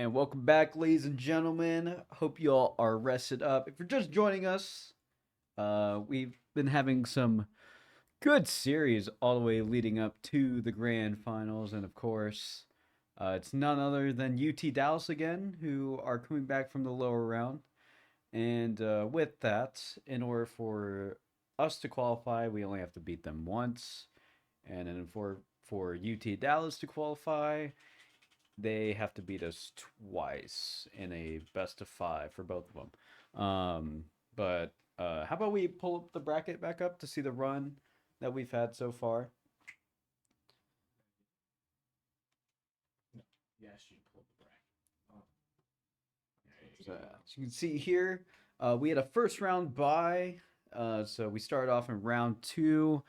And welcome back, ladies and gentlemen. Hope you all are rested up. If you're just joining us, we've been having some good series all the way leading up to the grand finals. And of course, it's none other than UT Dallas again, who are coming back from the lower round. And with that, in order for us to qualify, we only have to beat them once. And then for UT Dallas to qualify, they have to beat us twice in a best of five for both of them. But how about we pull up the bracket back up to see the run that we've had so far? Yes, you pulled the bracket. So, as you can see here, we had a first round bye. So we started off in round two,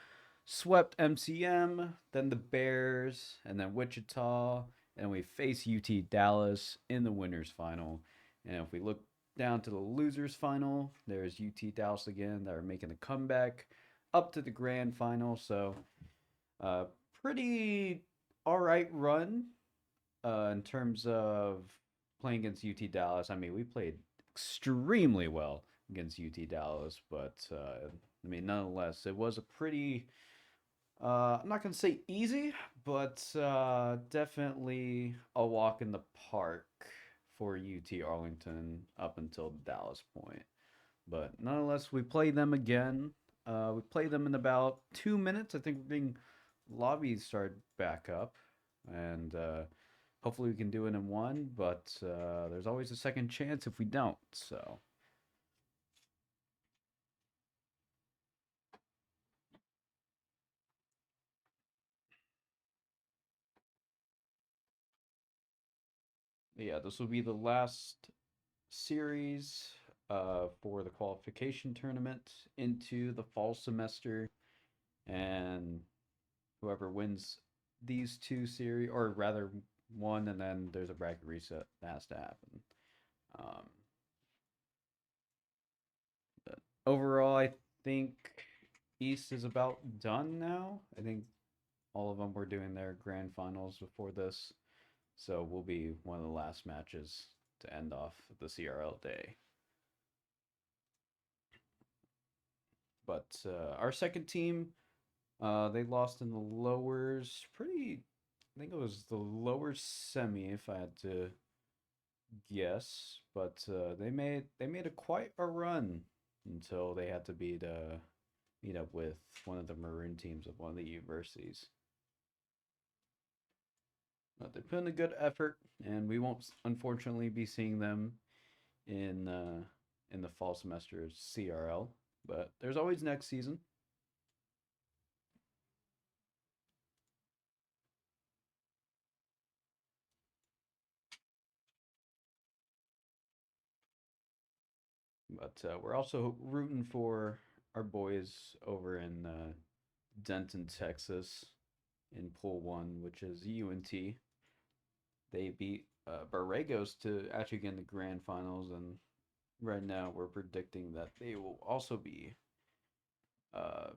swept MCM, then the Bears, and then Wichita, and we face UT Dallas in the winners final. And if we look down to the losers final, there's UT Dallas again that are making a comeback up to the grand final. So, uh, pretty all right run in terms of playing against UT Dallas. I mean, we played extremely well against UT Dallas, but I mean, nonetheless, it was a pretty. I'm not gonna say easy, but definitely a walk in the park for UT Arlington up until the Dallas point. But nonetheless, we play them again. We play them in about 2 minutes. I think we're being lobbies started back up, and hopefully we can do it in one. But there's always a second chance if we don't. So yeah, this will be the last series for the qualification tournament into the fall semester, and whoever wins these two series, or rather one, and then there's a bracket reset that has to happen. Um, but overall, I think East is about done now. I think all of them were doing their grand finals before this, so we'll be one of the last matches to end off the CRL day. But our second team, they lost in the lowers. Pretty, I think it was the lower semi, if I had to guess. But they made a quite a run until they had to meet up with one of the maroon teams of one of the universities. But they put in a good effort, and we won't unfortunately be seeing them in uh, in the fall semester CRL. But there's always next season. But we're also rooting for our boys over in Denton, Texas, in Pool One, which is UNT. They beat Borregos to actually get in the grand finals, and right now we're predicting that they will also be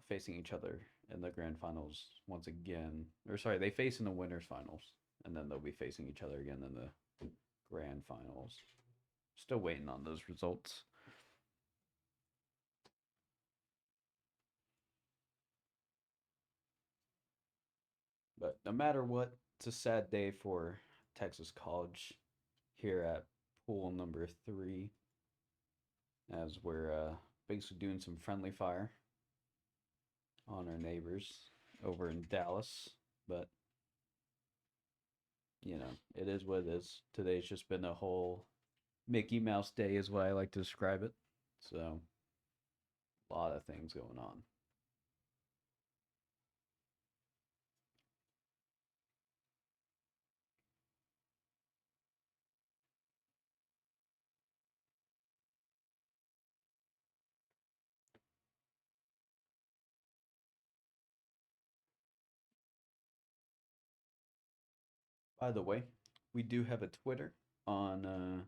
facing each other in the grand finals once again. Or sorry, they face in the winners finals, and then they'll be facing each other again in the grand finals. Still waiting on those results. But no matter what, it's a sad day for Texas College here at pool number three, as we're basically doing some friendly fire on our neighbors over in Dallas. But it is what it is. Today's just been a whole Mickey Mouse day, is what I like to describe it. So, a lot of things going on. By the way, we do have a Twitter on,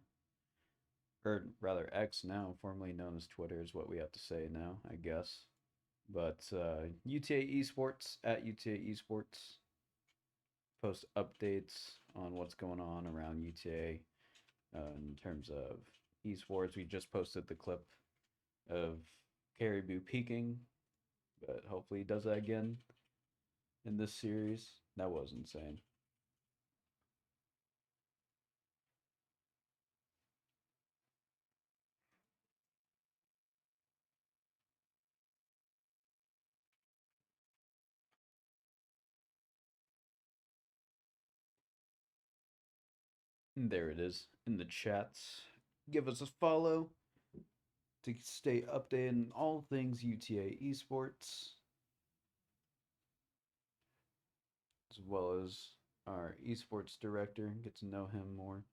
or rather X now, formerly known as Twitter, is what we have to say now, I guess. But UTA Esports at UTA Esports post updates on what's going on around UTA. in terms of esports. We just posted the clip of Caribou peaking, but hopefully he does that again in this series. That was insane. And there it is in the chats. Give us a follow to stay updated on all things UTA esports, as well as our esports director. Get to know him more.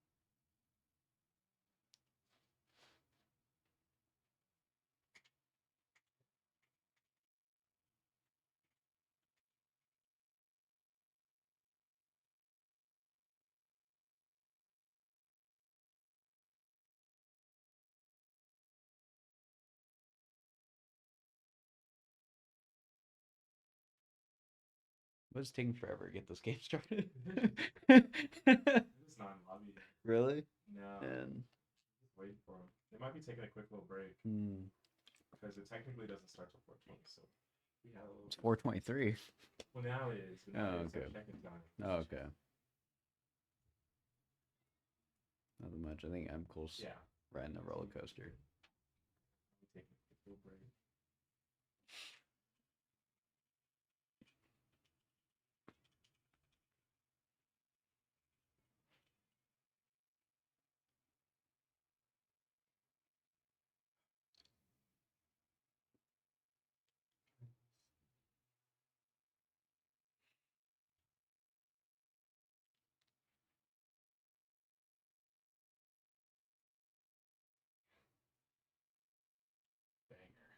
But it's taking forever to get this game started. It's not in lobby. Really? No. And Just wait for them. They might be taking a quick little break because it technically doesn't start till 4:20. So we have a little. It's 4:23. Well, now it is. But now Oh, it's okay. check-in time. Oh, okay. Not much. I think I'm close. Yeah. Riding a roller coaster. Taking a quick little break. Banger.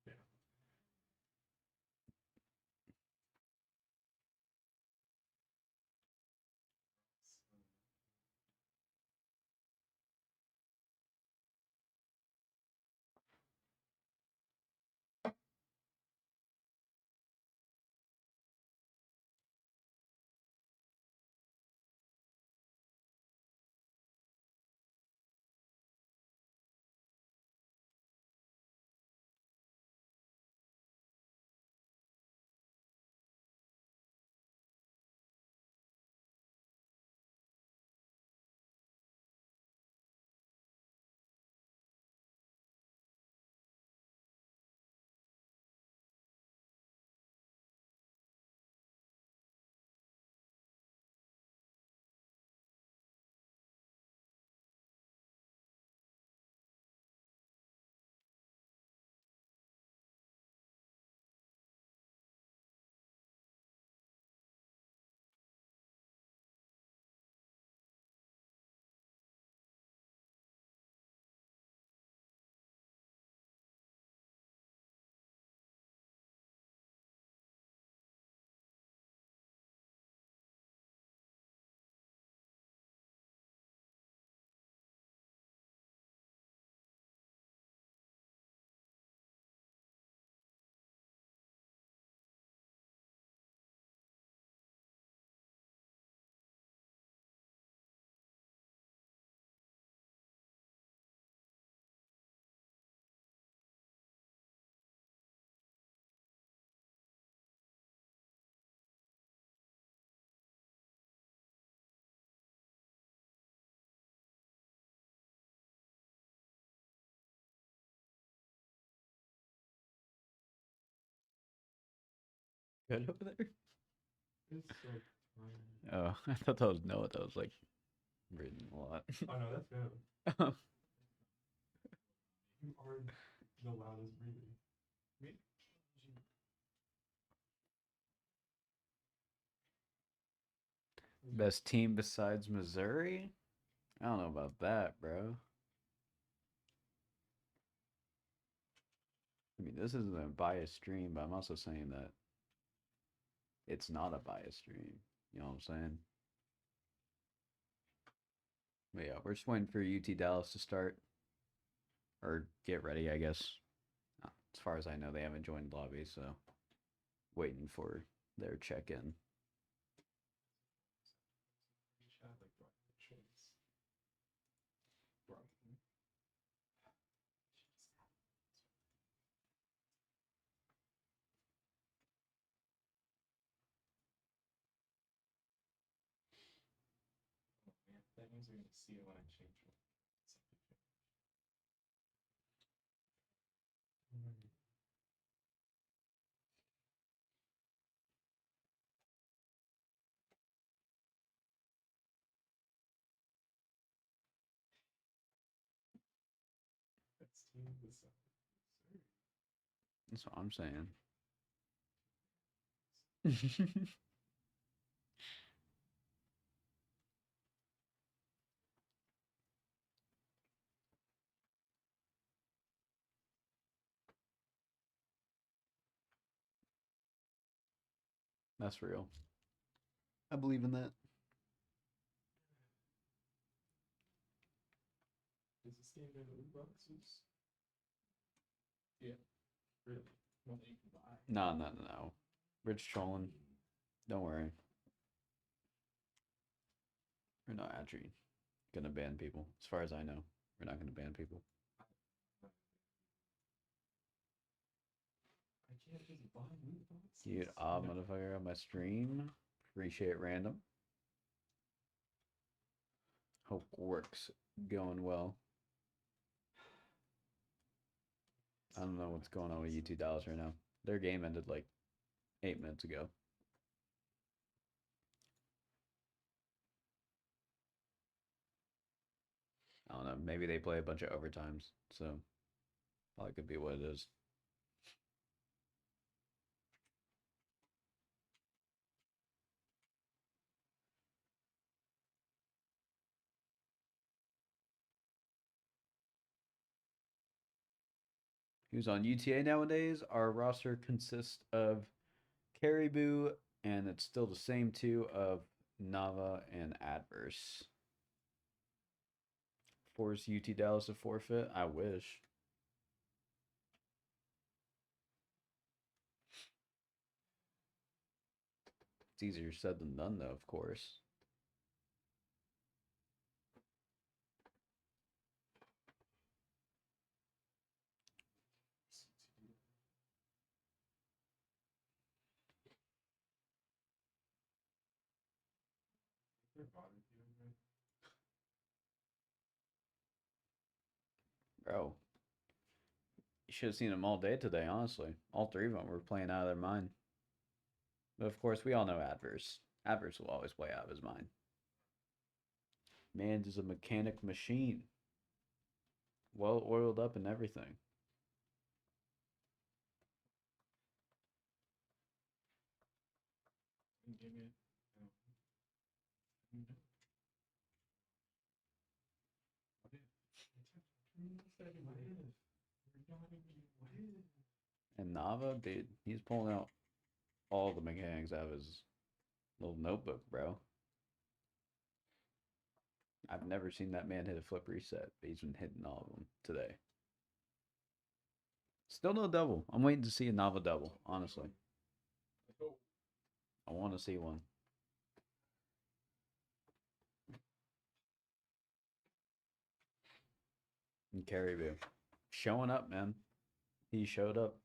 Yeah. Good over there? It's so fun. Oh, I thought that was Noah. That was like reading a lot. Oh no, that's good. You are the loudest breathing. Me? Best team besides Missouri? I don't know about that, bro. I mean, this isn't a biased stream, but I'm also saying that it's not a biased stream. You know what I'm saying? But yeah, we're just waiting for UT Dallas to start or get ready, I guess. As far as I know, they haven't joined lobby, so waiting for their check-in. Like choice. Teams are gonna see it when I change it. That's team with something. That's what I'm saying. That's real. I believe in that. Is this game in loot boxes? Yeah. Really? One that you can buy. No. Rich trolling. Don't worry. We're not actually gonna ban people. As far as I know, we're not gonna ban people. I can't just buy loot boxes. Dude, motherfucker on my stream. Appreciate random. Hope work's going well. I don't know what's going on with UT Dallas right now. Their game ended like 8 minutes ago. I don't know. Maybe they play a bunch of overtimes, so probably could be what it is. Who's on UTA nowadays? Our roster consists of Caribou, and it's still the same two of Nava and Adverse. Force UT Dallas to forfeit? I wish. It's easier said than done, though, of course. Bro, you should have seen them all day today, honestly. All three of them were playing out of their mind. But of course, we all know Adverse. Adverse will always play out of his mind. Man is a mechanic machine. Well oiled up and everything. And Nava, dude, he's pulling out all the mechanics out of his little notebook, bro. I've never seen that man hit a flip reset, but he's been hitting all of them today. Still no double. I'm waiting to see a Nava double, honestly. I want to see one. And Caribou. Showing up, man. He showed up.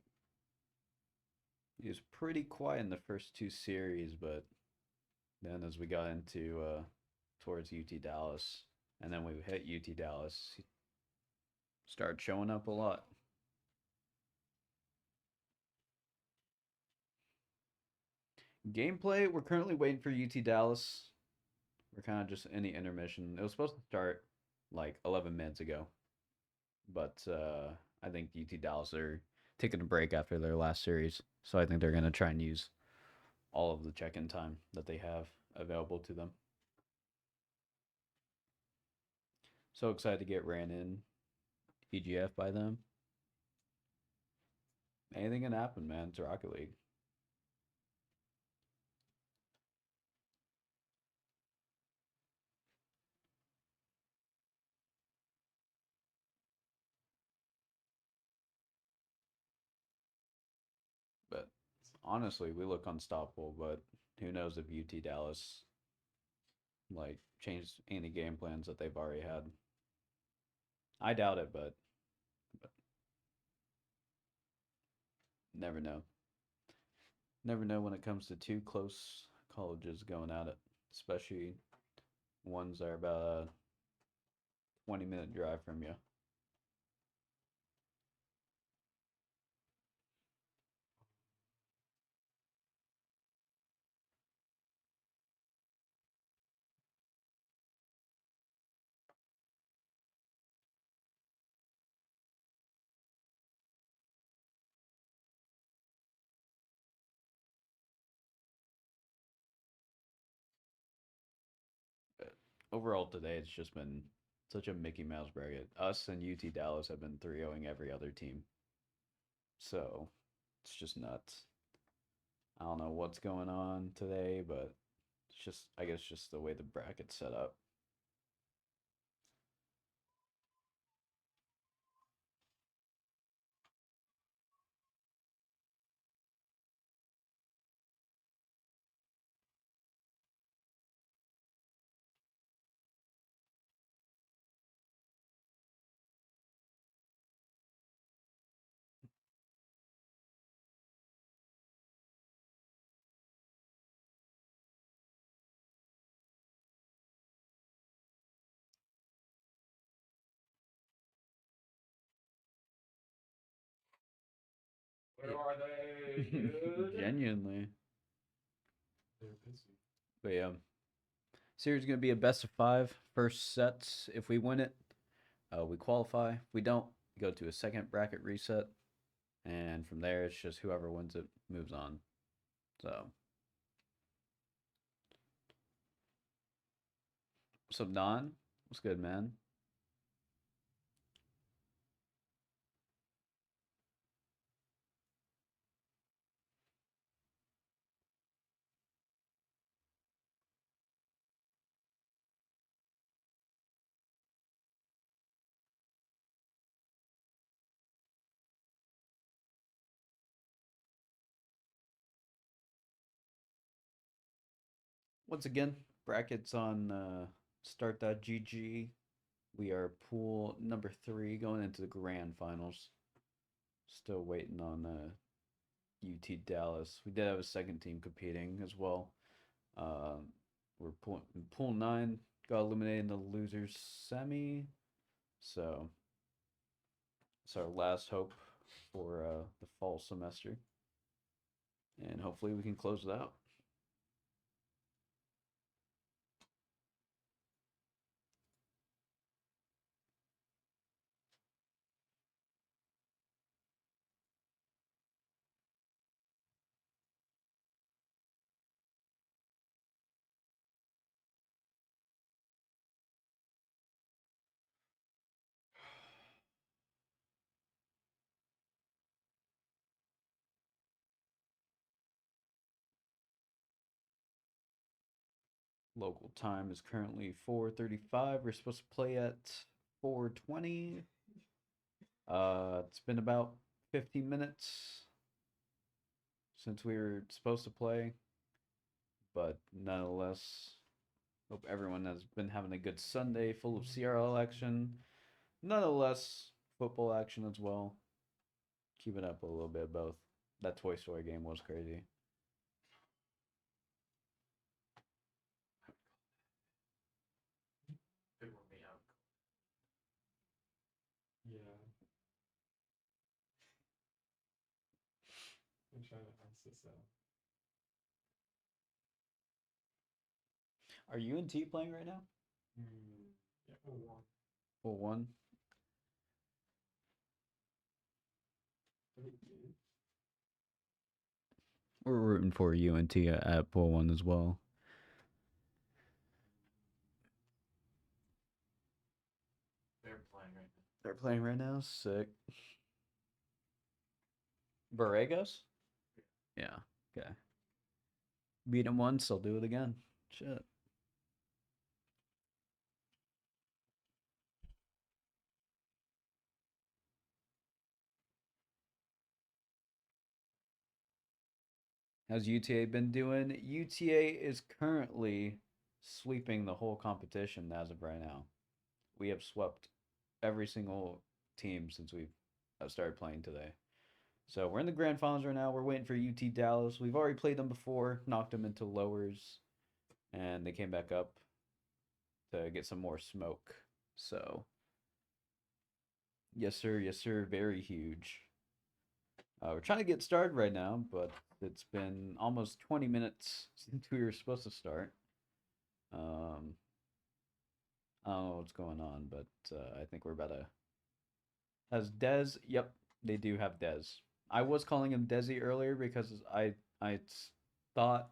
He was pretty quiet in the first two series, but then as we got into towards UT Dallas, and then we hit UT Dallas, he started showing up a lot. Gameplay, we're currently waiting for UT Dallas. We're kind of just in the intermission. It was supposed to start like 11 minutes ago, but I think UT Dallas are taking a break after their last series, so I think they're going to try and use all of the check-in time that they have available to them. So excited to get ran in EGF by them. Anything can happen, man. It's Rocket League. But honestly, we look unstoppable, but who knows if UT Dallas like changed any game plans that they've already had. I doubt it, but never know. Never know when it comes to two close colleges going at it, especially ones that are about 20-minute drive from you. Overall today, it's just been such a Mickey Mouse bracket. Us and UT Dallas have been 3-0ing every other team. So it's just nuts. I don't know what's going on today, but it's just, I guess, just the way the bracket's set up. Where are they? Dude? Genuinely. They're busy. But yeah. Series is going to be a best of 5. First sets. If we win it, we qualify. If we don't, we go to a second bracket reset. And from there, it's just whoever wins it moves on. So. So, Don, what's good, man? Once again, brackets on start.gg. We are pool number 3 going into the grand finals. Still waiting on UT Dallas. We did have a second team competing as well. We're pool 9, got eliminated in the losers semi. So it's our last hope for the fall semester. And hopefully we can close it out. Local time is currently 4:35. We're supposed to play at 4:20. It's been about 15 minutes since we were supposed to play, but nonetheless, hope everyone has been having a good Sunday full of CRL action. Nonetheless, football action as well. Keep it up a little bit, both. That Toy Story game was crazy. They were me out. Yeah. I'm trying to pass this out. Are UNT playing right now? Yeah, 1. 4-1. We're rooting for UNT at 4-1 as well. They're playing right now. They're playing right now? Sick. Borregos? Yeah. Okay. Beat them once, they'll do it again. Shit. How's UTA been doing? UTA is currently sweeping the whole competition as of right now. We have swept every single team since we've started playing today. So we're in the grand finals right now. We're waiting for UT Dallas. We've already played them before, knocked them into lowers, and they came back up to get some more smoke. So, yes, sir. Yes, sir. Very huge. We're trying to get started right now, but it's been almost 20 minutes since we were supposed to start. Um, I don't know what's going on, but I think we're about to. Has Dez? Yep, they do have Dez. I was calling him Desi earlier because I thought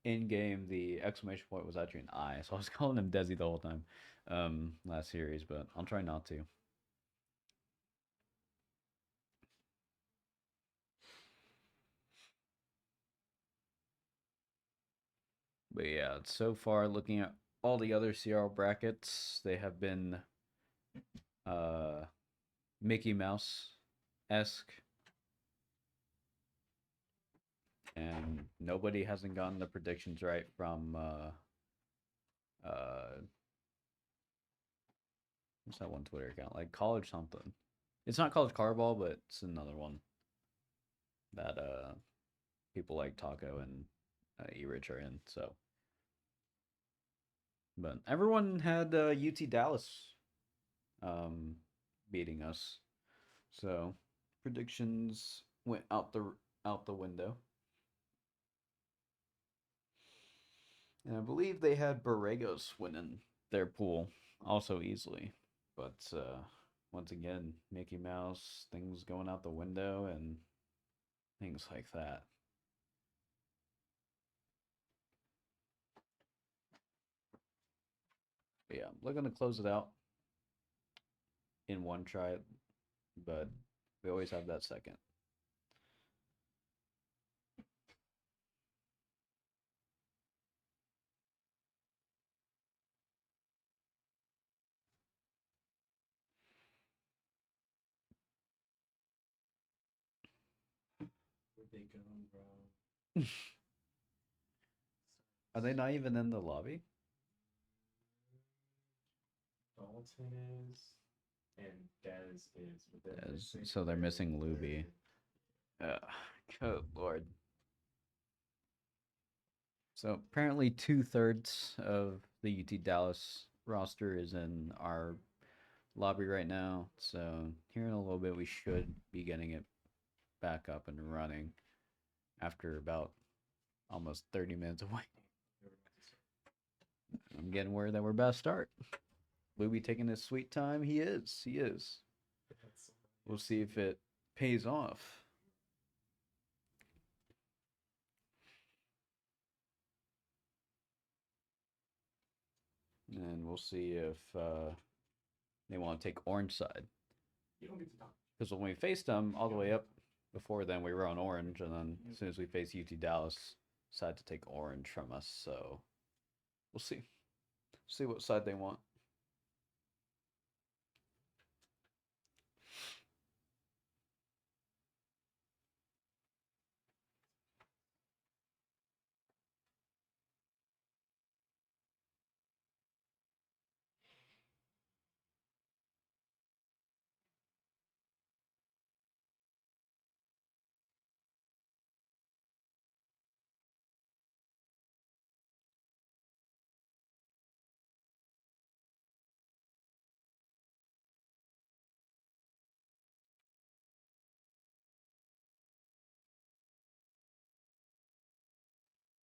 in game the exclamation point was actually an I, so I was calling him Desi the whole time last series, but I'll try not to. But yeah, so far looking at all the other CRL brackets, they have been uh Mickey Mouse esque, and nobody hasn't gotten the predictions right from uh what's that one Twitter account? Like college something. It's not college carball, but it's another one that people like Taco and E-Rich are in. So, but everyone had UT Dallas um beating us. So predictions went out the window. And I believe they had Borregos winning their pool also easily. But once again, Mickey Mouse, things going out the window and things like that. But yeah, looking to close it out in one try, but we always have that second. Where'd they go, bro? Are they not even in the lobby? Dalton is, and Dez is, but So they're missing Luby. Good lord. So apparently 2/3 of the UT Dallas roster is in our lobby right now. So here in a little bit we should be getting it back up and running after about almost 30 minutes away. I'm getting word that we're about to start. Luby taking his sweet time. He is. He is. We'll see if it pays off. And we'll see if they want to take orange side. You don't get to talk. Because when we faced them all the way up before then, we were on orange. And then as soon as we faced UT Dallas, decided to take orange from us. So we'll see. See what side they want.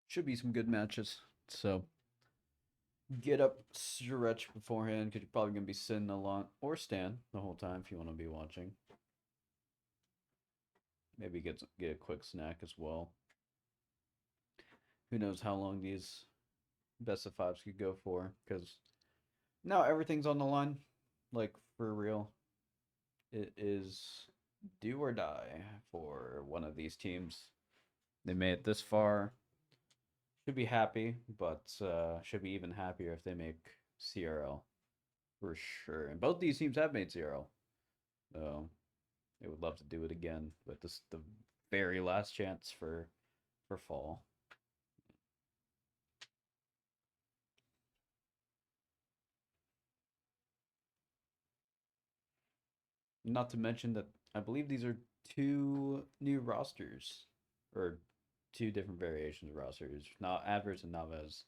Should be some good matches. So get up, stretch beforehand because you're probably going to be sitting a lot or stand the whole time if you want to be watching. Maybe get a quick snack as well. Who knows how long these best of fives could go for because now everything's on the line. Like for real. It is do or die for one of these teams. They made it this far. Should be happy, but should be even happier if they make CRL for sure. And both these teams have made CRL, so they would love to do it again. But this is the very last chance for fall. Not to mention that I believe these are two new rosters, or two different variations of rosters. Not Adverse and Naves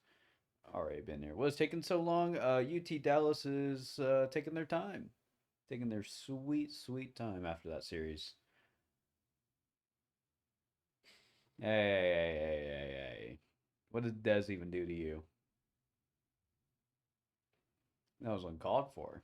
already been here. What is taking so long? UT Dallas is taking their time. Taking their sweet, sweet time after that series. Hey, hey, hey, hey, hey. What did Dez even do to you? That was uncalled for.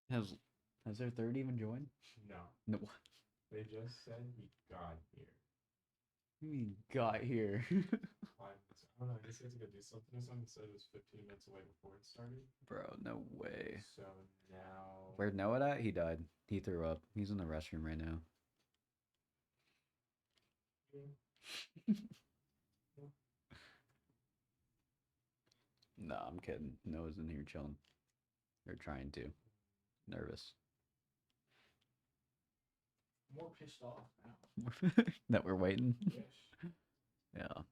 Has has their third even joined? No. No. They just said he got here. He got here. 5 minutes. I don't know. He said to go do something or something. He said it was 15 minutes away before it started. Bro, no way. So now. Where'd Noah at? He died. He threw up. He's in the restroom right now. No, I'm kidding. Noah's in here chilling. They're trying to. Nervous. More pissed off now. That we're waiting. Yes. Yeah.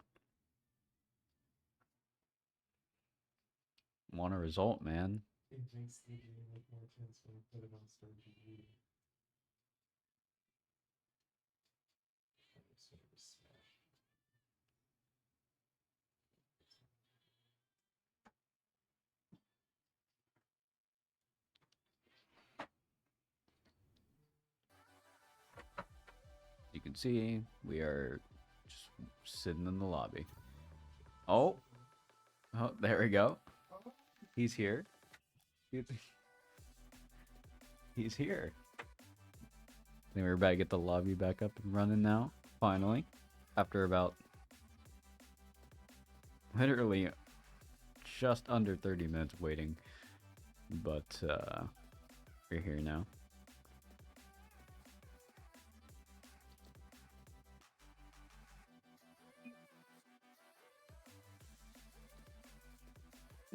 Want a result, man. It makes the game look more tense when you put it on Star GG. You can see we are just sitting in the lobby. Oh. Oh, there we go. He's here. He's here. I think we're about to get the lobby back up and running now. Finally. After about literally just under 30 minutes waiting. But we're here now.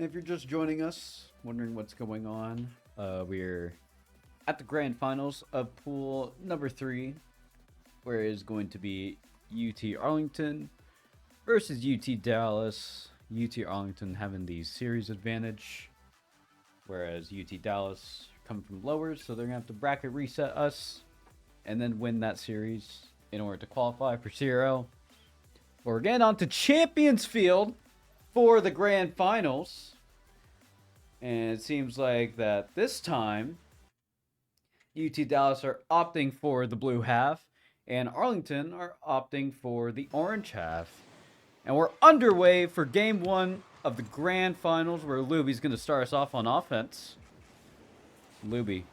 If you're just joining us, wondering what's going on, we're at the grand finals of pool number 3, where it is going to be UT Arlington versus UT Dallas. UT Arlington having the series advantage, whereas UT Dallas coming from lowers, so they're going to have to bracket reset us and then win that series in order to qualify for CRL. We're getting on to Champions Field for the grand finals, and it seems like that this time UT Dallas are opting for the blue half and Arlington are opting for the orange half, and we're underway for game 1 of the grand finals, where Luby's going to start us off on offense. Luby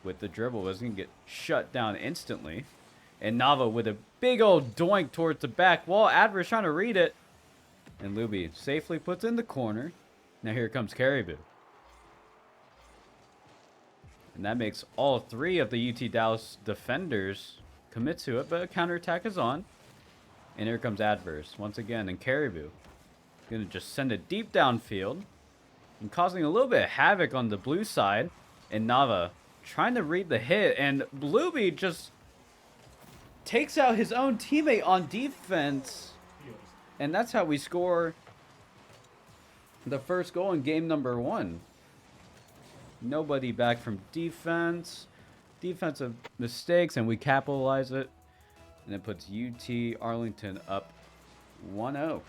with the dribble is going to get shut down instantly, and Nava with a big old doink towards the back wall. Adverse trying to read it, and Luby safely puts in the corner. Now here comes Caribou. And that makes all 3 of the UT Dallas defenders commit to it, but a counterattack is on. And here comes Adverse once again, and Caribou going to just send it deep downfield and causing a little bit of havoc on the blue side. And Nava trying to read the hit, and Luby just takes out his own teammate on defense. And that's how we score the first goal in game number 1. Nobody back from defense. Defensive mistakes, and we capitalize it. And it puts UT Arlington up 1-0.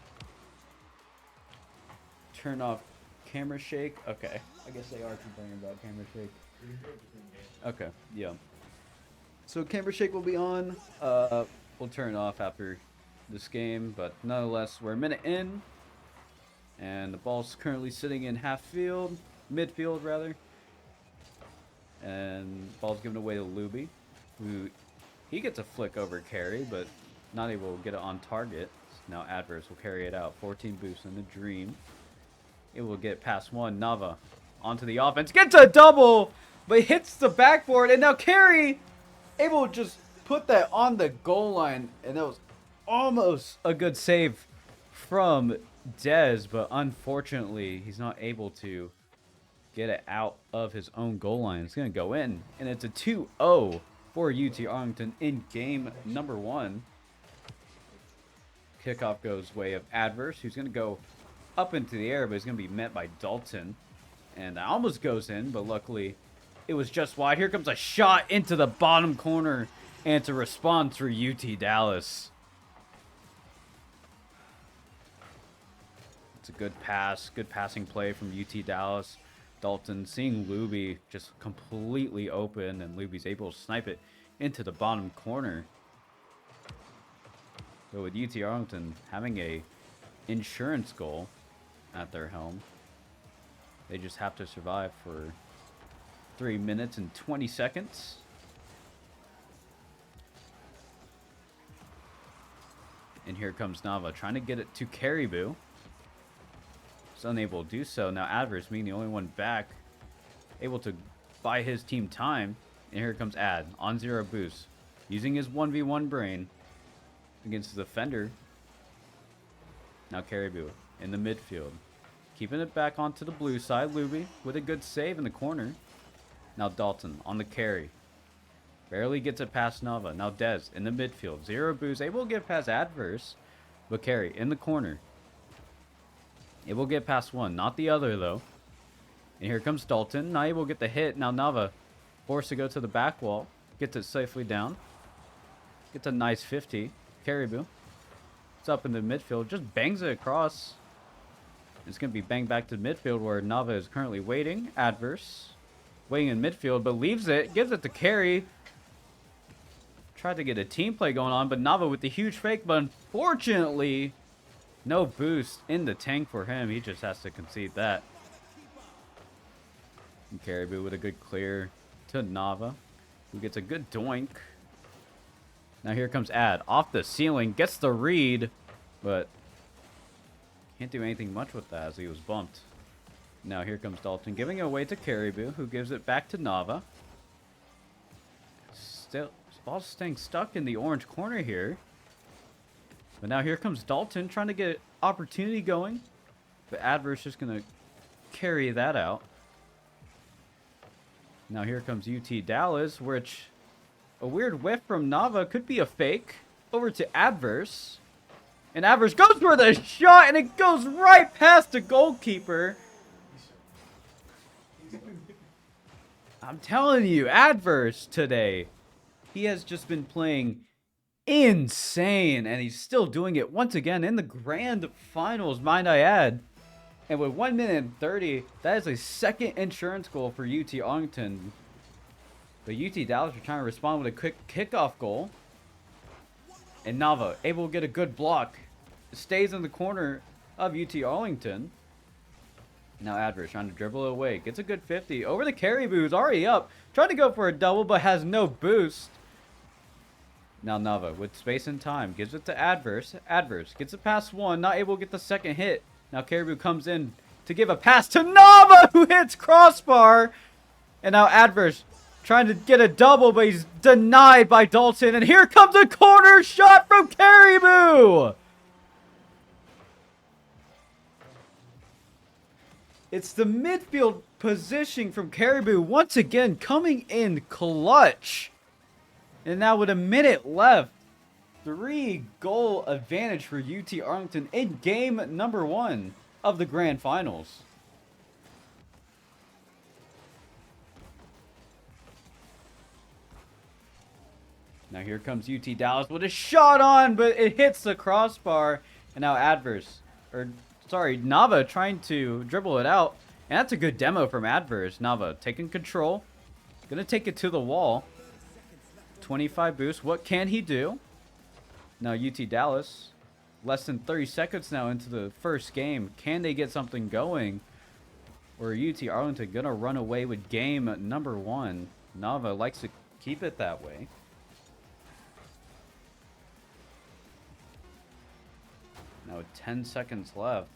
Turn off camera shake. Okay. I guess they are complaining about camera shake. Okay, yeah. So camera shake will be on. We'll turn it off after this game, but nonetheless, we're a minute in. And the ball's currently sitting in midfield rather. And ball's given away to Luby, who he gets a flick over carry, but not able to get it on target. Now Adverse will carry it out. 14 boosts in the dream. It will get past one. Nava onto the offense. Gets a double, but hits the backboard. And now Carey able to just put that on the goal line. And that was almost a good save from Dez, but unfortunately, he's not able to get it out of his own goal line. It's going to go in, and it's a 2-0 for UT Arlington in game number 1. Kickoff goes way of Adverse, who's going to go up into the air, but he's going to be met by Dalton. And that almost goes in, but luckily it was just wide. Here comes a shot into the bottom corner, and it's a response for UT Dallas. It's a good pass, good passing play from UT Dallas. Dalton seeing Luby just completely open, and Luby's able to snipe it into the bottom corner. So with UT Arlington having a insurance goal at their helm, they just have to survive for 3 minutes and 20 seconds. And here comes Nava trying to get it to Caribou. He's unable to do so. Now Adverse being the only one back, able to buy his team time. And here comes Ad on 0 boost, using his 1v1 brain against his defender. Now Caribou in the midfield, keeping it back onto the blue side. Luby with a good save in the corner. Now Dalton on the carry, barely gets it past Nava. Now Dez in the midfield, 0 boost, able to get past Adverse, but carry in the corner. It will get past one, not the other though. And here comes Dalton, not able to get the hit. Now Nava forced to go to the back wall, gets it safely down, gets a nice 50. Caribou, it's up in the midfield, just bangs it across. It's going to be banged back to midfield where Nava is currently waiting. Adverse waiting in midfield, but leaves it, gives it to Carry. Tried to get a team play going on, but Nava with the huge fake, but unfortunately no boost in the tank for him. He just has to concede that. And Caribou with a good clear to Nava, who gets a good doink. Now here comes Ad off the ceiling, gets the read, but can't do anything much with that as he was bumped. Now here comes Dalton, giving it away to Caribou, who gives it back to Nava. Still, ball staying stuck in the orange corner here. But now here comes Dalton, trying to get opportunity going. But Adverse just going to carry that out. Now here comes UT Dallas, which a weird whiff from Nava could be a fake. Over to Adverse. And Adverse goes for the shot, and it goes right past the goalkeeper. I'm telling you, Adverse today, he has just been playing insane, and he's still doing it once again in the grand finals, mind I add. And with 1 minute and 30, that is a second insurance goal for UT Arlington. But UT Dallas are trying to respond with a quick kickoff goal. And Nava able to get a good block. Stays in the corner of UT Arlington. Now Adverse trying to dribble it away. Gets a good 50. Over the Caribou, who's already up. Trying to go for a double, but has no boost. Now Nava with space and time. Gives it to Adverse. Adverse gets it past one. Not able to get the second hit. Now Caribou comes in to give a pass to Nava, who hits crossbar. And now Adverse trying to get a double, but he's denied by Dalton. And here comes a corner shot from Caribou. It's the midfield positioning from Caribou once again coming in clutch. And now with a minute left, 3-goal advantage for UT Arlington in game number 1 of the grand finals. Now here comes UT Dallas with a shot on, but it hits the crossbar. And now Nava trying to dribble it out. And that's a good demo from Adverse. Nava taking control. Gonna take it to the wall. 25 boost. What can he do? Now UT Dallas, less than 30 seconds now into the first game. Can they get something going? Or UT Arlington gonna run away with game number 1? Nava likes to keep it that way. Now with 10 seconds left,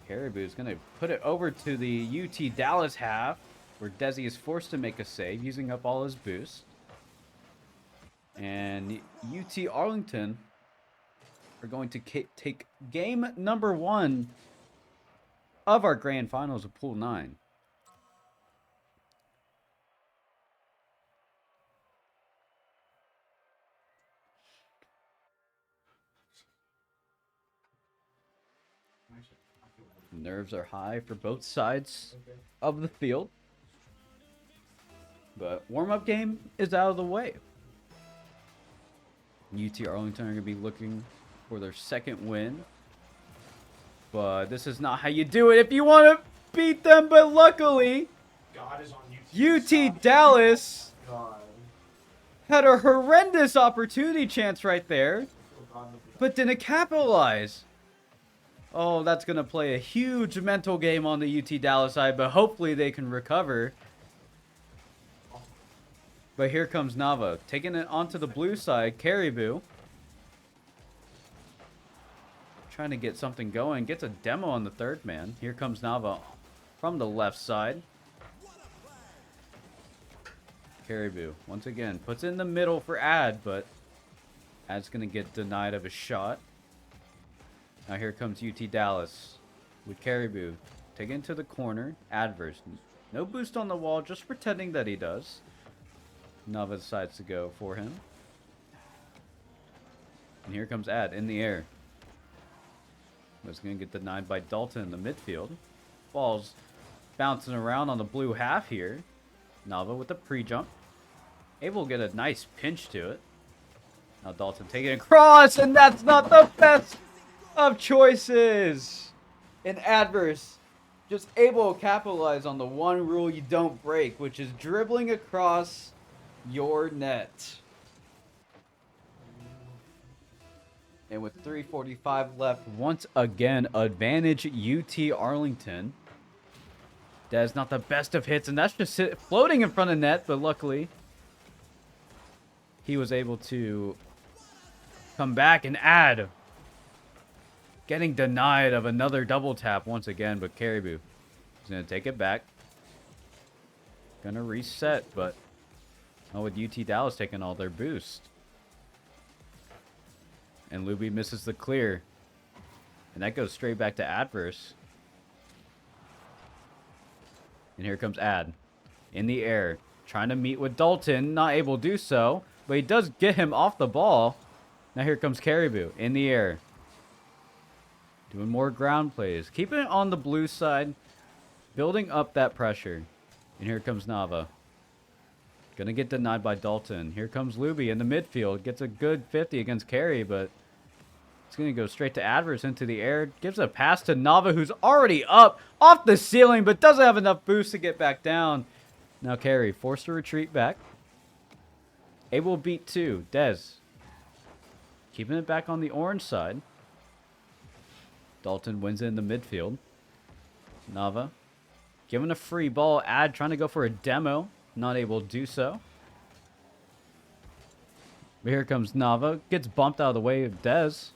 Caribou is going to put it over to the UT Dallas half, where Desi is forced to make a save, using up all his boost. And UT Arlington We're going to take game number 1 of our grand finals of Pool 9. Nerves are high for both sides of the field. But warm-up game is out of the way. UT Arlington are going to be looking for their second win. But this is not how you do it if you want to beat them. But luckily, God is on UT Dallas God. had a horrendous opportunity chance right there, Oh, God, look at but didn't capitalize. Oh, that's going to play a huge mental game on the UT Dallas side, but hopefully they can recover. But here comes Nava, taking it onto the blue side. Caribou trying to get something going. Gets a demo on the third man. Here comes Nava from the left side. Caribou, once again, puts it in the middle for Ad, but Ad's going to get denied of a shot. Now here comes UT Dallas with Caribou. Taken into the corner. Adverse. No boost on the wall, just pretending that he does. Nava decides to go for him. And here comes Ad in the air. That's going to get denied by Dalton in the midfield. Ball's bouncing around on the blue half here. Nava with the pre-jump. Able to get a nice pinch to it. Now Dalton taking it across, and that's not the best of choices. In Adverse, just able to capitalize on the one rule you don't break, which is dribbling across your net. And with 3:45 left, once again, advantage UT Arlington. That's not the best of hits, and that's just floating in front of net, but luckily he was able to come back and add. Getting denied of another double tap once again, but Caribou is going to take it back. Going to reset, but oh, with UT Dallas taking all their boost. And Luby misses the clear. And that goes straight back to Adverse. And here comes Ad. In the air. Trying to meet with Dalton. Not able to do so. But he does get him off the ball. Now here comes Caribou. In the air. Doing more ground plays. Keeping it on the blue side. Building up that pressure. And here comes Nava. Gonna get denied by Dalton. Here comes Luby in the midfield. Gets a good 50 against Carey, but it's gonna go straight to Adverse into the air. Gives a pass to Nava, who's already up off the ceiling, but doesn't have enough boost to get back down. Now Carey forced to retreat back. Able to beat 2. Dez. Keeping it back on the orange side. Dalton wins it in the midfield. Nava. Given a free ball. Ad trying to go for a demo. Not able to do so. But here comes Nava. Gets bumped out of the way of Dez.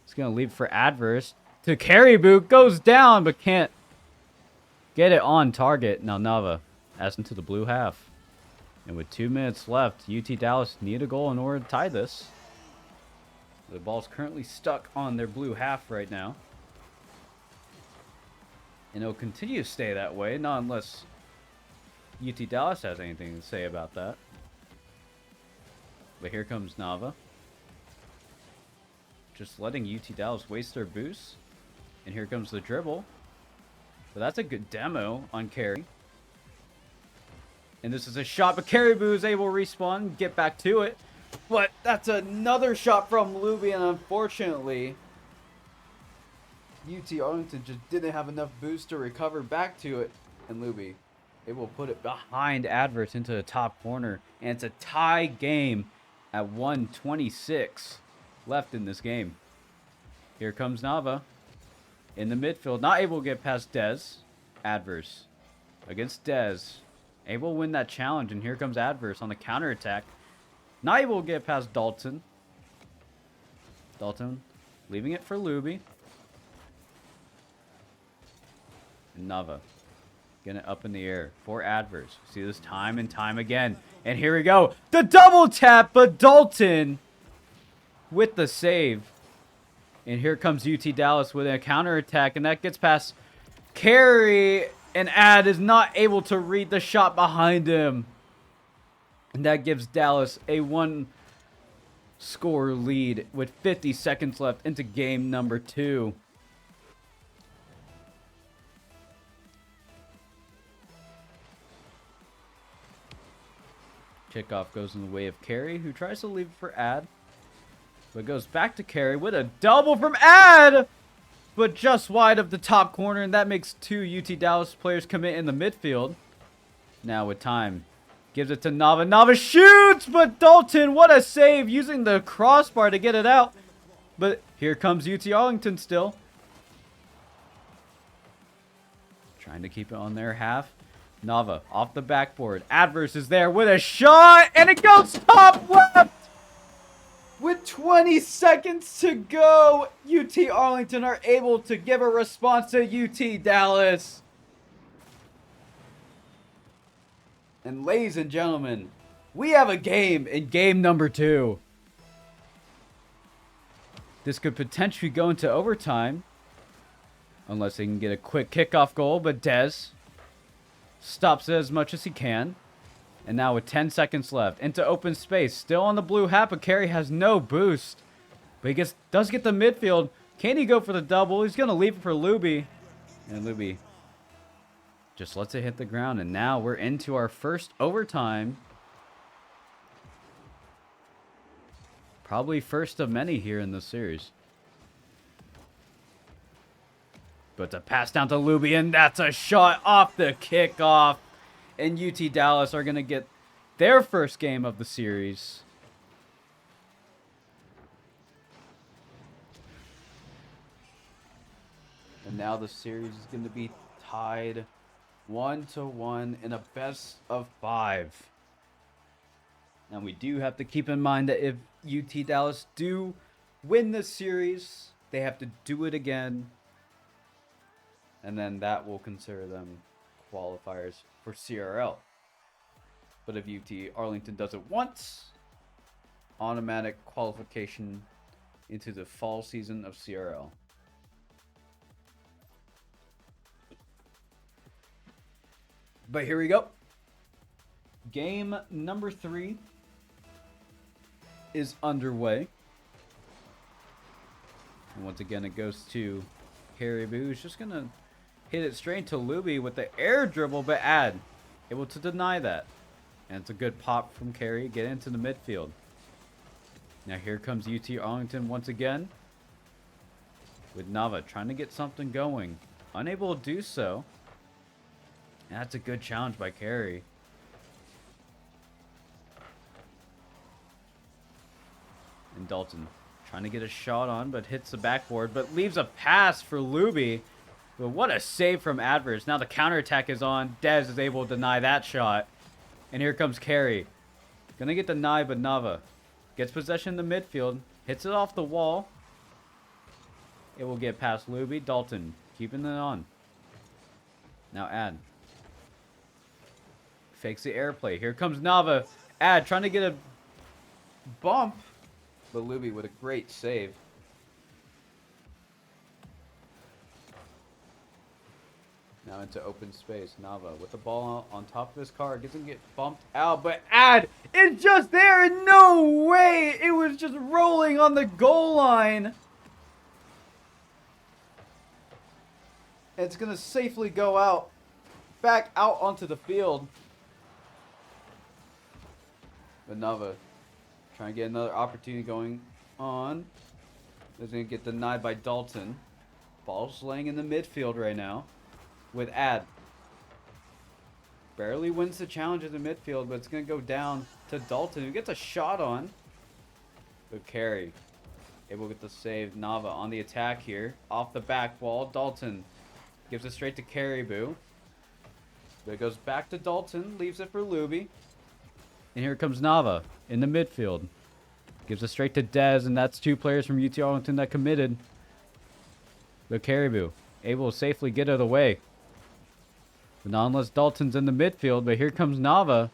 He's going to leave for Adverse. To Caribou. Goes down, but can't get it on target. Now Nava adds into the blue half. And with 2 minutes left, UT Dallas need a goal in order to tie this. The ball's currently stuck on their blue half right now. And it'll continue to stay that way, not unless UT Dallas has anything to say about that. But here comes Nava. Just letting UT Dallas waste their boost. And here comes the dribble. But that's a good demo on Carey. And this is a shot, but Caribou is able to respawn and get back to it. But that's another shot from Luby, and unfortunately, UT Arlington just didn't have enough boost to recover back to it. And Luby able to put it behind Adverse into the top corner. And it's a tie game at 1:26 left in this game. Here comes Nava in the midfield. Not able to get past Dez. Adverse against Dez. Able to win that challenge. And here comes Adverse on the counterattack. Not able to get past Dalton. Dalton leaving it for Luby. And Nava getting it up in the air for Adverse. See this time and time again. And here we go. The double tap, but Dalton with the save. And here comes UT Dallas with a counterattack, and that gets past Carey, and Ad is not able to read the shot behind him. And that gives Dallas a 1-score lead with 50 seconds left into game number 2. Kickoff goes in the way of Carey, who tries to leave it for Ad. But goes back to Carey with a double from Ad! But just wide of the top corner, and that makes 2 UT Dallas players commit in the midfield. Now with time, gives it to Nava. Nava shoots, but Dalton, what a save, using the crossbar to get it out. But here comes UT Arlington still. Trying to keep it on their half. Nava off the backboard. Adverse is there with a shot, and it goes top left! With 20 seconds to go, UT Arlington are able to give a response to UT Dallas. And ladies and gentlemen, we have a game in game number 2. This could potentially go into overtime. Unless they can get a quick kickoff goal, but Dez stops it as much as he can. And now with 10 seconds left, into open space. Still on the blue hat, but Carey has no boost. But he does get the midfield. Can he go for the double? He's going to leave it for Luby. And Luby just lets it hit the ground. And now we're into our first overtime. Probably first of many here in this series. But the pass down to Luby, and that's a shot off the kickoff. And UT Dallas are going to get their first game of the series. And now the series is going to be tied 1-1 in a best of 5. And we do have to keep in mind that if UT Dallas do win this series, they have to do it again. And then that will consider them qualifiers for CRL. But if UT Arlington does it once, automatic qualification into the fall season of CRL. But here we go. Game number 3 is underway. And once again, it goes to Caribou, who's just going to hit it straight to Luby with the air dribble, but Ad able to deny that. And it's a good pop from Carey. Get into the midfield. Now here comes UT Arlington once again. With Nava trying to get something going. Unable to do so. And that's a good challenge by Carey. And Dalton trying to get a shot on, but hits the backboard. But leaves a pass for Luby. But what a save from Adverse. Now the counterattack is on. Dez is able to deny that shot. And here comes Carey. Gonna get denied, but Nava gets possession in the midfield. Hits it off the wall. It will get past Luby. Dalton keeping it on. Now Ad. Fakes the airplay. Here comes Nava. Ad trying to get a bump. But Luby with a great save. Now into open space. Nava with the ball on top of his car. Doesn't get bumped out. But Ad is just there. And no way. It was just rolling on the goal line. It's going to safely go out. Back out onto the field. But Nava trying to get another opportunity going on. Is going to get denied by Dalton. Ball's laying in the midfield right now. With Ad. Barely wins the challenge in the midfield, but it's going to go down to Dalton, who gets a shot on. But Carey able to get the save. Nava on the attack here. Off the back wall. Dalton gives it straight to Caribou. But it goes back to Dalton. Leaves it for Luby. And here comes Nava in the midfield. Gives it straight to Dez, and that's 2 players from UT Arlington that committed. But Caribou able to safely get it away. But not unless Dalton's in the midfield. But here comes Nava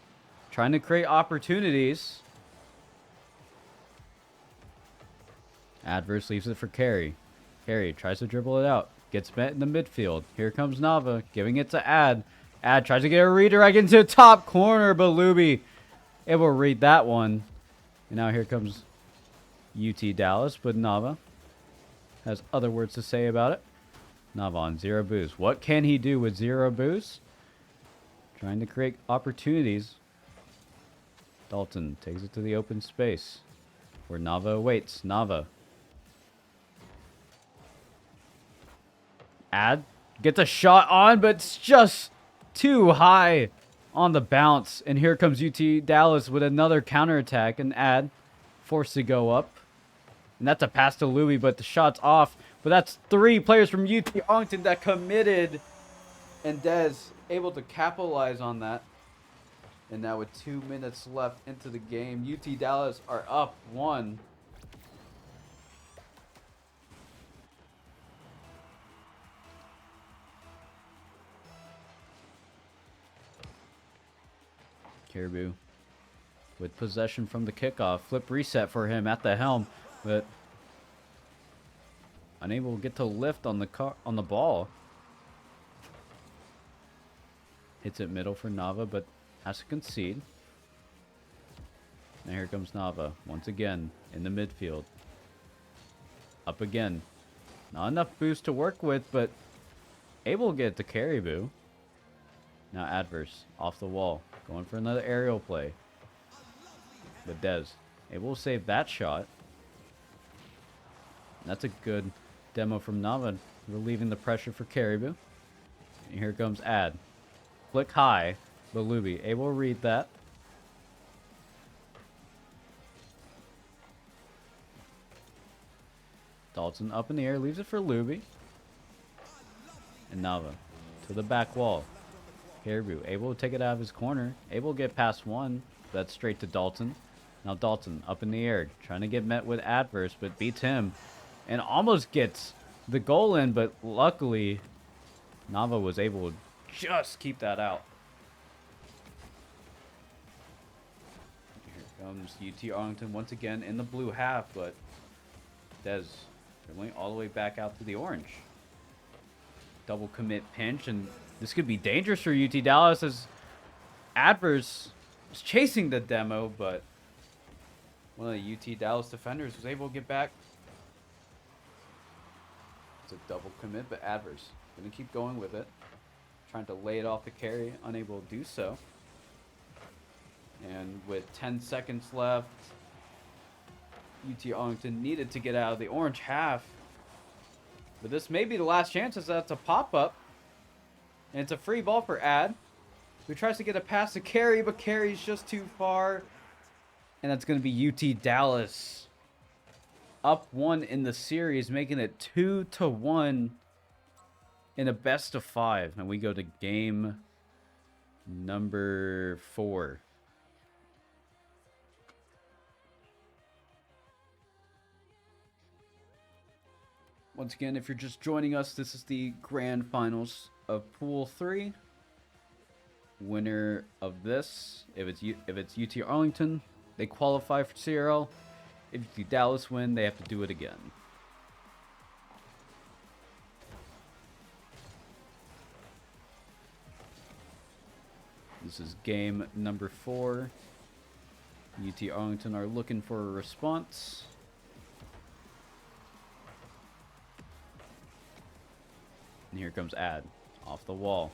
trying to create opportunities. Adverse leaves it for Carey. Carey tries to dribble it out. Gets met in the midfield. Here comes Nava, giving it to Ad. Ad tries to get a redirect into the top corner, but Luby able to read that one. And now here comes UT Dallas, but Nava has other words to say about it. Nava on 0 boost. What can he do with 0 boost? Trying to create opportunities. Dalton takes it to the open space where Nava awaits. Nava. Ad gets a shot on, but it's just too high on the bounce. And here comes UT Dallas with another counterattack. And Ad forced to go up. And that's a pass to Louis, but the shot's off. But that's 3 players from UT Arlington that committed. And Dez able to capitalize on that. And now with 2 minutes left into the game, UT Dallas are up 1. Caribou with possession from the kickoff. Flip reset for him at the helm, but unable to get to lift on the ball. Hits it middle for Nava, but has to concede. Now here comes Nava once again in the midfield. Up again. Not enough boost to work with, but able to get to Caribou. Now Adverse off the wall. Going for another aerial play. But Dez able to save that shot. That's a good demo from Nava, relieving the pressure for Caribou. And here comes Ad. Flick high, but Luby able to read that. Dalton up in the air, leaves it for Luby. And Nava to the back wall. Caribou able to take it out of his corner. Able to get past one. That's straight to Dalton. Now Dalton up in the air, trying to get met with Adverse, but beats him. And almost gets the goal in, but luckily Nava was able to just keep that out. Here comes UT Arlington once again in the blue half, but Dez dribbling all the way back out to the orange. Double commit pinch, and this could be dangerous for UT Dallas as Adverse was chasing the demo, but one of the UT Dallas defenders was able to get back. It's a double commit, but Adverse going to keep going with it. Trying to lay it off the carry, unable to do so. And with 10 seconds left, UT Arlington needed to get out of the orange half. But this may be the last chance, as that's a pop-up. And it's a free ball for Ad, who tries to get a pass to Carey, but Carey's just too far. And that's going to be UT Dallas. Up 1 in the series, making it 2-1 in a best of 5. And we go to game number 4. Once again, if you're just joining us, this is the grand finals of Pool 3. Winner of this, if it's UT Arlington, they qualify for CRL. If UT Dallas win, they have to do it again. This is game number 4. UT Arlington are looking for a response. And here comes Ad, off the wall.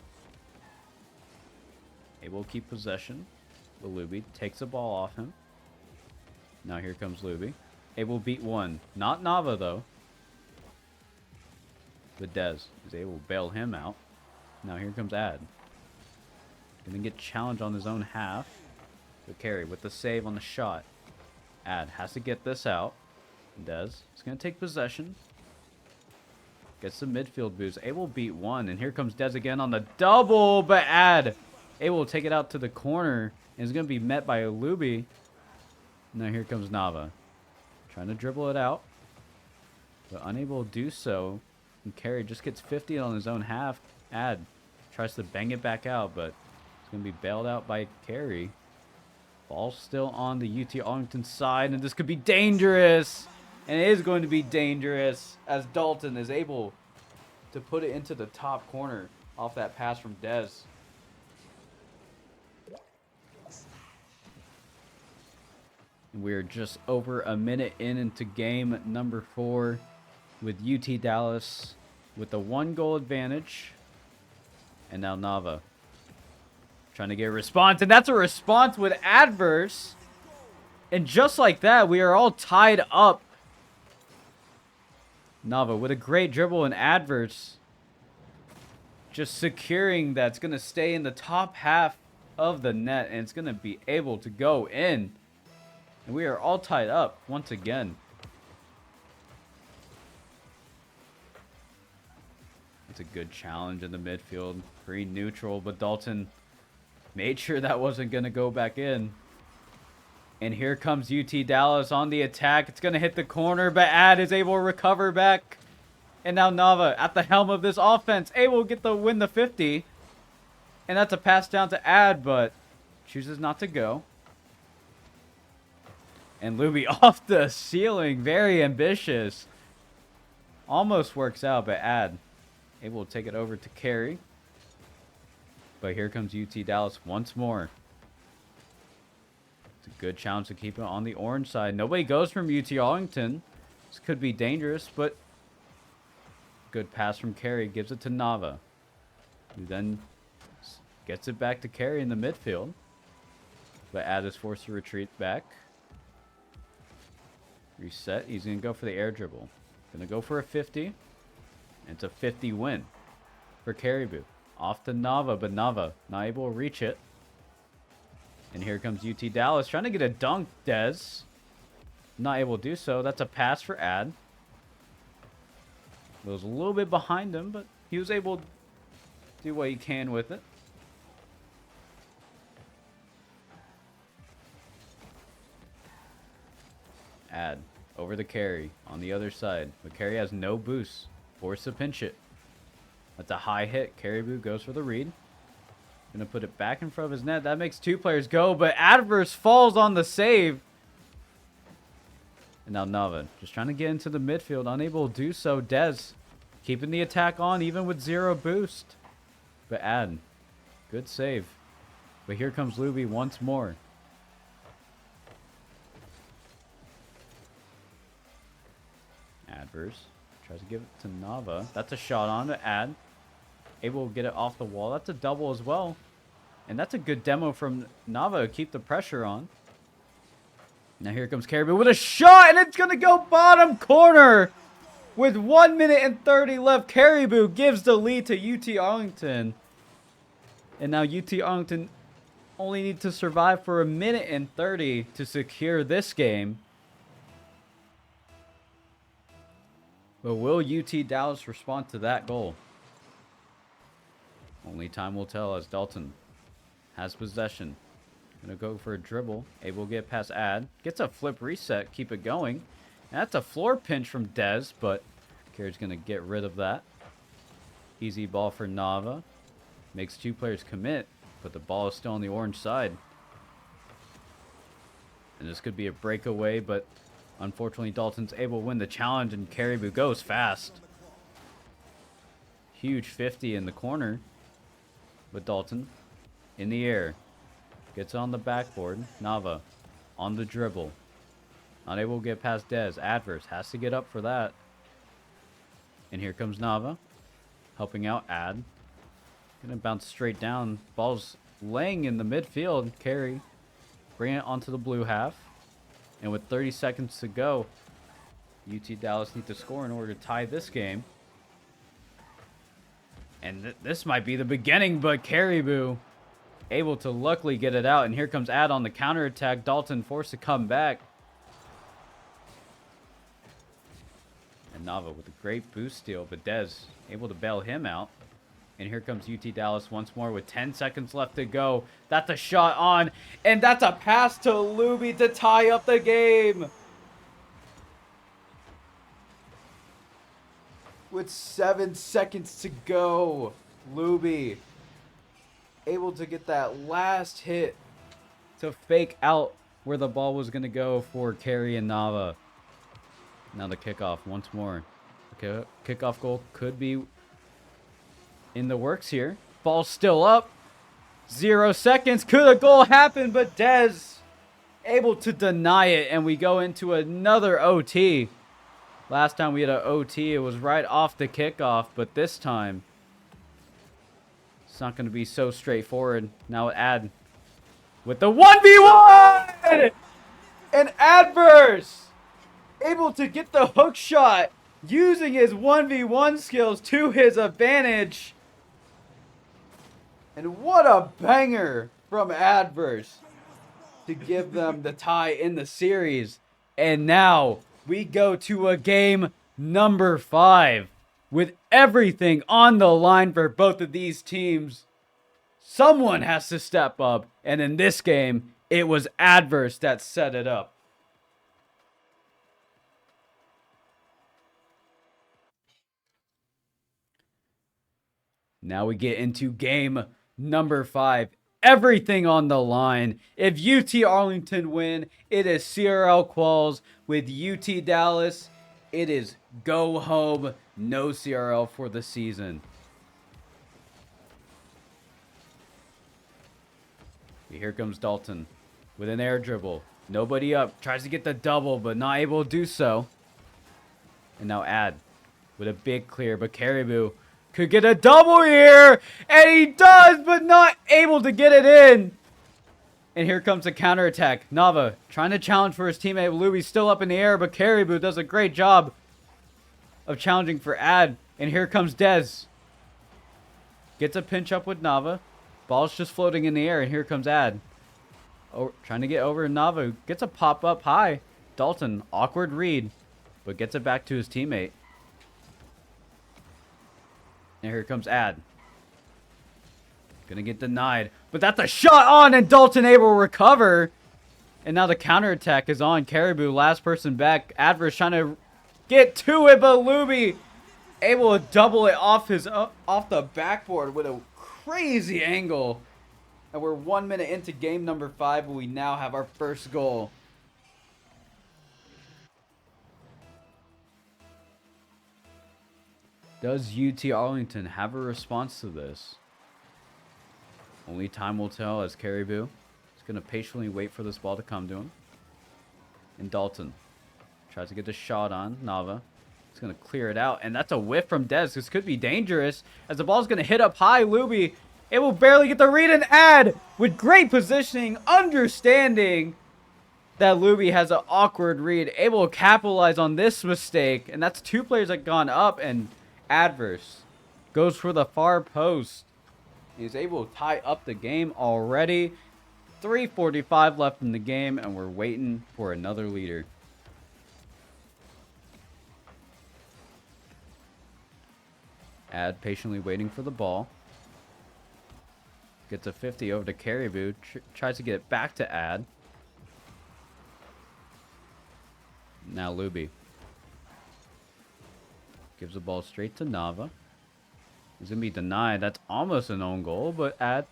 Able to keep possession. The Luby takes the ball off him. Now here comes Luby. Able to beat one. Not Nava, though. But Dez is able to bail him out. Now here comes Ad. Gonna get challenged on his own half. But Carey with the save on the shot. Ad has to get this out. Dez is gonna take possession. Gets the midfield boost. Able to beat one. And here comes Dez again on the double. But Ad able to take it out to the corner. And is going to be met by a Luby. Now here comes Nava. Trying to dribble it out. But unable to do so. And Carey just gets 50 on his own half. Ad tries to bang it back out. But it's going to be bailed out by Carey. Ball still on the UT Arlington side. And this could be dangerous. And it is going to be dangerous as Dalton is able to put it into the top corner off that pass from Dez. We're just over a minute into game number 4 with UT Dallas with a 1-goal advantage. And now Nava trying to get a response. And that's a response with adverse. And just like that, we are all tied up. Nava with a great dribble and adverse. Just securing that's going to stay in the top half of the net. And it's going to be able to go in. And we are all tied up once again. It's a good challenge in the midfield. Pretty neutral, but Dalton made sure that wasn't going to go back in. And here comes UT Dallas on the attack. It's going to hit the corner, but Ad is able to recover back. And now Nava at the helm of this offense, able to win the 50. And that's a pass down to Ad, but chooses not to go. And Luby off the ceiling, very ambitious. Almost works out, but Ad able to take it over to Carey. But here comes UT Dallas once more. It's a good challenge to keep it on the orange side. Nobody goes from UT Arlington. This could be dangerous, but good pass from Carey. Gives it to Nava, who then gets it back to Carey in the midfield. But Ad is forced to retreat back. Reset. He's going to go for the air dribble. Going to go for a 50. And it's a 50 win for Caribou. Off to Nava, but Nava not able to reach it. And here comes UT Dallas trying to get a dunk. Dez not able to do so. That's a pass for Ad. It was a little bit behind him, but he was able to do what he can with it. Ad over the Carey on the other side. But Carey has no boost. Forced to pinch it. That's a high hit. Caribou goes for the read. Gonna put it back in front of his net. That makes 2 players go, but adverse falls on the save. And now Nava just trying to get into the midfield. Unable to do so. Dez keeping the attack on even with 0 boost. But Ad, good save. But here comes Luby once more. Adverse tries to give it to Nava. That's a shot on to Ad. Able to get it off the wall. That's a double as well. And that's a good demo from Nava to keep the pressure on. Now here comes Caribou with a shot, and it's going to go bottom corner. With 1 minute and 30 left, Caribou gives the lead to UT Arlington. And now UT Arlington only need to survive for 1 minute and 30 to secure this game. But will UT Dallas respond to that goal? Only time will tell as Dalton has possession. Gonna go for a dribble. Able to get past Ad. Gets a flip reset. Keep it going. And that's a floor pinch from Dez, but Carey's gonna get rid of that. Easy ball for Nava. Makes 2 players commit, but the ball is still on the orange side. And this could be a breakaway, but unfortunately Dalton's able to win the challenge, and Caribou goes fast. Huge 50 in the corner. But Dalton in the air. Gets on the backboard. Nava on the dribble. Not able to get past Dez. Adverse has to get up for that. And here comes Nava. Helping out Ad. Gonna bounce straight down. Ball's laying in the midfield. Carey. Bring it onto the blue half. And with 30 seconds to go, UT Dallas need to score in order to tie this game. And this might be the beginning, but Caribou able to luckily get it out. And here comes Ad on the counterattack. Dalton forced to come back. And Nava with a great boost steal, but Dez able to bail him out. And here comes UT Dallas once more with 10 seconds left to go. That's a shot on, and that's a pass to Luby to tie up the game. With 7 seconds to go, Luby able to get that last hit to fake out where the ball was going to go for Carey and Nava. Now the kickoff once more. Okay, kickoff goal could be in the works here. Ball's still up. 0 seconds. Could a goal happen? But Dez able to deny it. And we go into another OT. Last time we had an OT, it was right off the kickoff. But this time, it's not going to be so straightforward. Now Ad with the 1v1! And Adverse able to get the hook shot using his 1v1 skills to his advantage. And what a banger from Adverse to give them the tie in the series. And now we go to a game number 5 with everything on the line for both of these teams. Someone has to step up, and in this game, it was Adverse that set it up. Now we get into game number 5. Everything on the line. If UT Arlington win, it is CRL quals. With UT Dallas, it is go home, no CRL for the season. Here comes Dalton with an air dribble. Nobody up. Tries to get the double, but not able to do so. And now Ad with a big clear, but Caribou could get a double here. And he does, but not able to get it in. And here comes the counterattack. Nava trying to challenge for his teammate. Luby's still up in the air, but Caribou does a great job of challenging for Ad. And here comes Dez. Gets a pinch up with Nava. Ball's just floating in the air, and here comes Ad. Oh, trying to get over Nava. Gets a pop up high. Dalton, awkward read, but gets it back to his teammate. And here comes Ad. Gonna get denied. But that's a shot on, and Dalton able to recover. And now the counterattack is on. Caribou, last person back. Adverse trying to get to it, but Luby able to double it off the backboard with a crazy angle. And we're 1 minute into game number 5, and we now have our first goal. Does UT Arlington have a response to this? Only time will tell, as Caribou is going to patiently wait for this ball to come to him. And Dalton tries to get the shot on Nava. He's going to clear it out, and that's a whiff from Dez. This could be dangerous, as the ball's going to hit up high. Luby, it will barely get the read, and Ad with great positioning, understanding that Luby has an awkward read, able to capitalize on this mistake. And that's 2 players that gone up, and Adverse goes for the far post. He's able to tie up the game already. 3:45 left in the game, and we're waiting for another leader. Ad patiently waiting for the ball. Gets a 50 over to Caribou. Tries to get it back to Ad. Now Luby gives the ball straight to Nava. He's going to be denied. That's almost an own goal, but Ad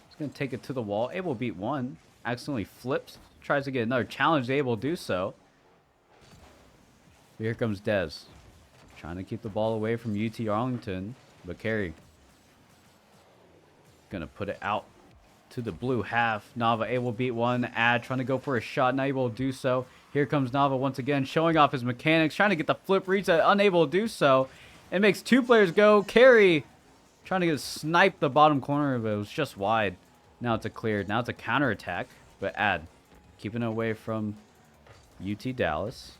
is going to take it to the wall. Able to beat one. Accidentally flips. Tries to get another challenge. Able to do so. Here comes Dez. Trying to keep the ball away from UT Arlington. But Carey going to put it out to the blue half. Nava able to beat one. Ad trying to go for a shot. Not able to do so. Here comes Nava once again, showing off his mechanics. Trying to get the flip reset. Unable to do so. It makes 2 players go. Carey trying to get snipe the bottom corner, but it was just wide. Now it's a clear. Now it's a counterattack. But Ad keeping it away from UT Dallas.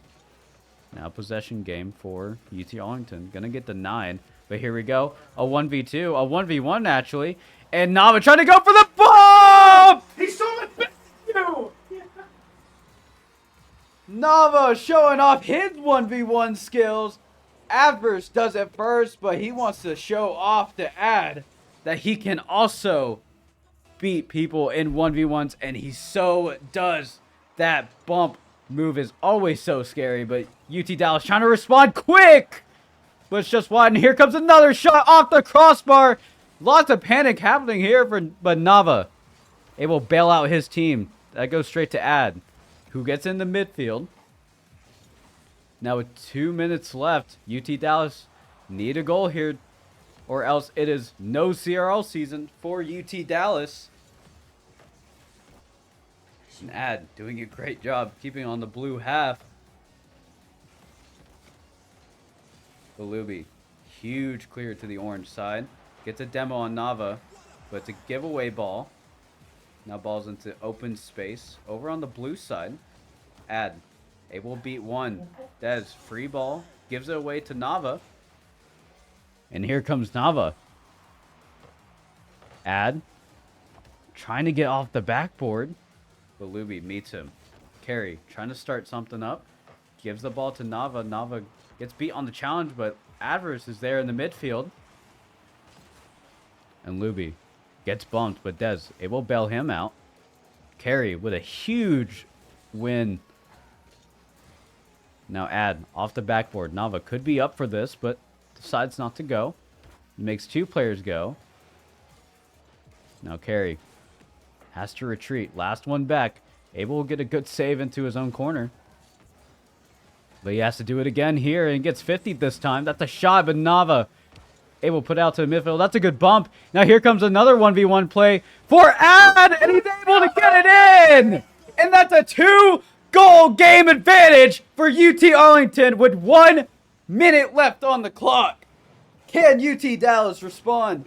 Now possession game for UT Arlington. Gonna get denied. But here we go. A 1v2. A 1v1 actually. And Nava trying to go for the bomb! He's so much better than you! Nava showing off his 1v1 skills. Adverse does it first, but he wants to show off to Ad that he can also beat people in 1v1s, and he so does. That bump move is always so scary, but UT Dallas trying to respond quick, but it's just wide. And here comes another shot off the crossbar. Lots of panic happening here, but Nava able to bail out his team. That goes straight to Ad, who gets in the midfield. Now with 2 minutes left, UT Dallas need a goal here, or else it is no CRL season for UT Dallas. And Ad doing a great job keeping on the blue half. Belubi, huge clear to the orange side. Gets a demo on Nava, but it's a giveaway ball. Now ball's into open space. Over on the blue side, Ad able to beat one. Des, free ball, gives it away to Nava. And here comes Nava. Ad, trying to get off the backboard. Belubi meets him. Carey, trying to start something up. Gives the ball to Nava. Nava gets beat on the challenge, but Adverse is there in the midfield. And Luby gets bumped, but Des able to bail him out. Carey with a huge win. Now Ad off the backboard. Nava could be up for this, but decides not to go. Makes two players go. Now Carey has to retreat. Last one back. Able to get a good save into his own corner. But he has to do it again here and gets 50 this time. That's a shot, but Nava able to put out to the midfield. That's a good bump. Now here comes another 1v1 play for Ad, and he's able to get it in! And that's a 2-goal game advantage for UT Arlington with 1 minute left on the clock. Can UT Dallas respond?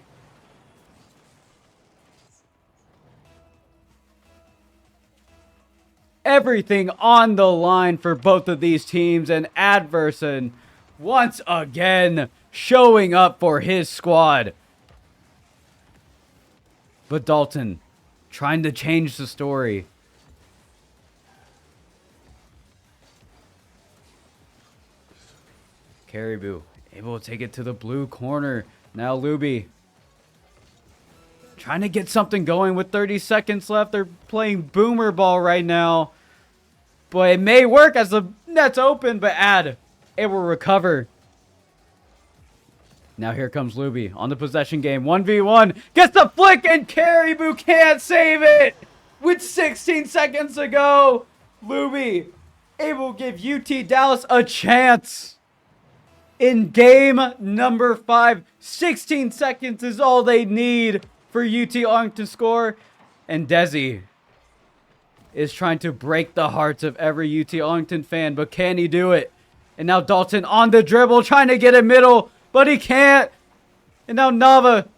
Everything on the line for both of these teams, and Adverson once again showing up for his squad. But Dalton trying to change the story. Caribou able to take it to the blue corner. Now Luby trying to get something going with 30 seconds left. They're playing boomer ball right now. But it may work as the net's open, but Ad, it will recover. Now here comes Luby on the possession game. 1v1. Gets the flick and Caribou can't save it. With 16 seconds to go. Luby able to give UT Dallas a chance. In game number 5, 16 seconds is all they need for UT Arlington to score. And Desi is trying to break the hearts of every UT Arlington fan, but can he do it? And now Dalton on the dribble, trying to get a middle, but he can't. And now Nava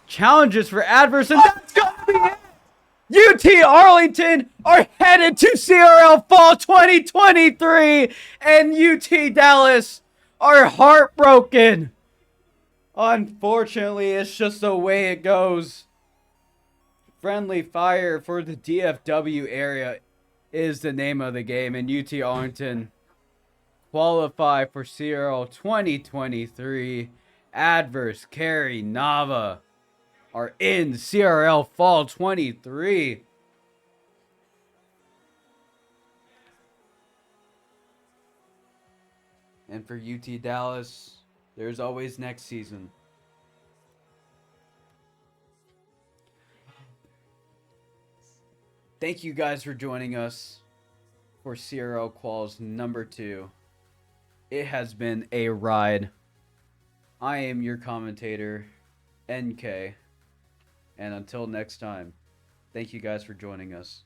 challenges for Adverse, and that's gonna be it. UT Arlington are headed to CRL Fall 2023, and UT Dallas are heartbroken. Unfortunately, it's just the way it goes. Friendly fire for the DFW area is the name of the game, and UT Arlington qualify for CRL 2023. Adverse, Carey, Nava are in CRL Fall 23. And for UT Dallas, there's always next season. Thank you guys for joining us for CRL Quals number 2. It has been a ride. I am your commentator, NK. And until next time, thank you guys for joining us.